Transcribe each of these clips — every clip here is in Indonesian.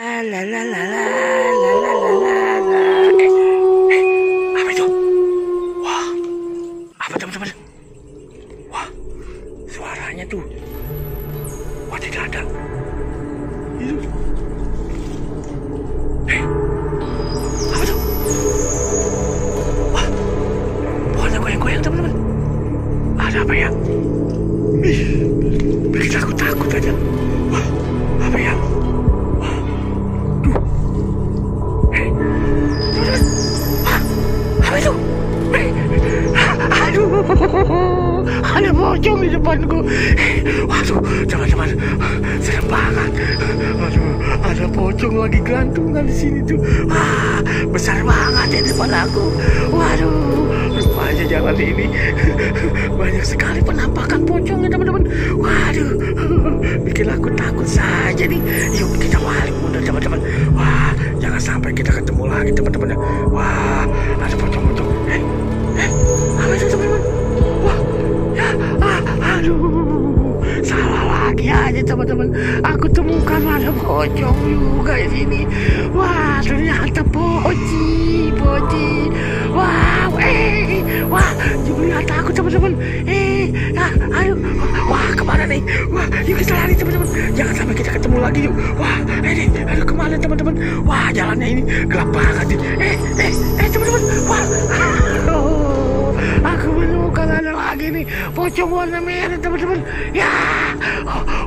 La la la la la la la la la. Apa itu? Wah, apa teman-teman? Wah, suaranya tuh. Wah, tidak ada. Itu. Apa tuh? Wah, pohonnya goyang-goyang teman-teman. Ada apa ya? Bikin aku takut aja. Wah, apa ya? Apa itu? Aduh, ada pocong di depanku. Waduh, teman-teman, serem banget. Aduh, ada pocong lagi gelantungan di sini tuh. Wah, besar banget di depan aku. Waduh, rupanya jalan ini banyak sekali penampakan pocongnya teman-teman. Waduh, bikin aku takut saja nih. Yuk kita balik mundur teman-teman. Wah, jangan sampai kita ketemu lagi teman-teman. Wah, ada pocong-pocong. Apa itu teman-teman? Wah, ya, aduh, salah lagi aja teman-teman. Aku temukan ada pocong juga di sini. Wah, ternyata poci. Wah, wah, jangan lihat aku teman-teman. Ayo, wah kemana nih? Wah, yuk kita lari teman-teman. Jangan sampai kita ketemu lagi yuk. Wah, aduh kemana teman-teman? Wah, jalannya ini gelap banget nih. Teman-teman, wah, aku menemukan ada lagi nih pocong warna merah teman-teman. Ya,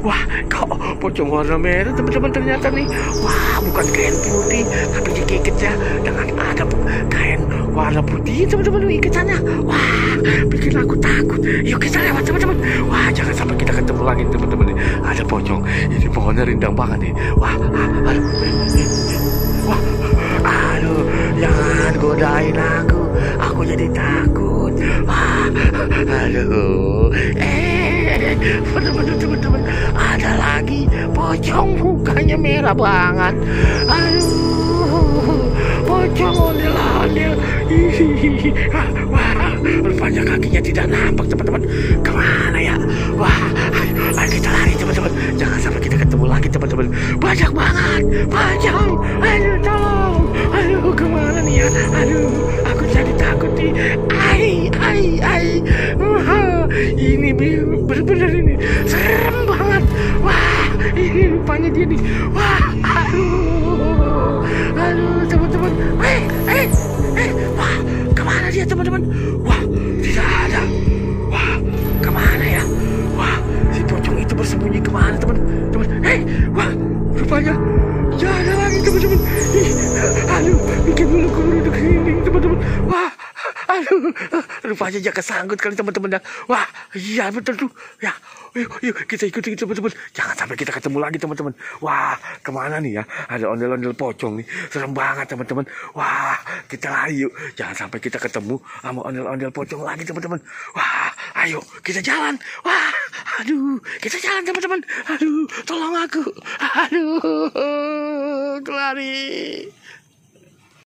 wah, kok pocong warna merah teman-teman ternyata nih. Wah, bukan kain putih, tapi digigitnya dengan ada kain warna putih teman-teman iketannya. Wah, bikin aku takut. Yuk kita lewat teman-teman. Wah, jangan sampai kita ketemu lagi teman-teman. Ada pocong. Ini pohonnya rindang banget nih. Wah, aduh. Wah, aduh, jangan godain aku. Aku jadi takut. Wah, aduh. Bener-bener teman-teman. Ada lagi pocong mukanya merah banget. Aduh, pocong ondel-ondel. Wah, rupanya kakinya tidak nampak teman-teman. Kemana ya? Wah, ayo kita lari teman-teman. Jangan sampai kita ketemu lagi teman-teman. Banyak banget pocong. Aduh, tolong. Aduh, kemana nih ya? Aduh, aku jadi takut nih. Ini bener-bener ini serem banget. Wah, ini rupanya dia nih. Wah, aduh teman-teman. Wah, kemana dia teman-teman? Wah, tidak ada. Wah, kemana ya? Wah, si pocong itu bersembunyi kemana teman-teman? Wah, rupanya tidak ada lagi teman-teman. Aduh, bikin buluku merinding ini teman-teman. Wah, aduh, rupanya dia kesangkut kali teman-teman. Wah, iya betul tuh. Ya, yuk kita ikuti teman-teman. Jangan sampai kita ketemu lagi teman-teman. Wah, kemana nih ya? Ada ondel-ondel pocong nih. Serem banget teman-teman. Wah, kita lari yuk. Jangan sampai kita ketemu sama ondel-ondel pocong lagi teman-teman. Wah, ayo kita jalan. Wah, aduh, kita jalan teman-teman. Aduh, tolong aku. Aduh, lari.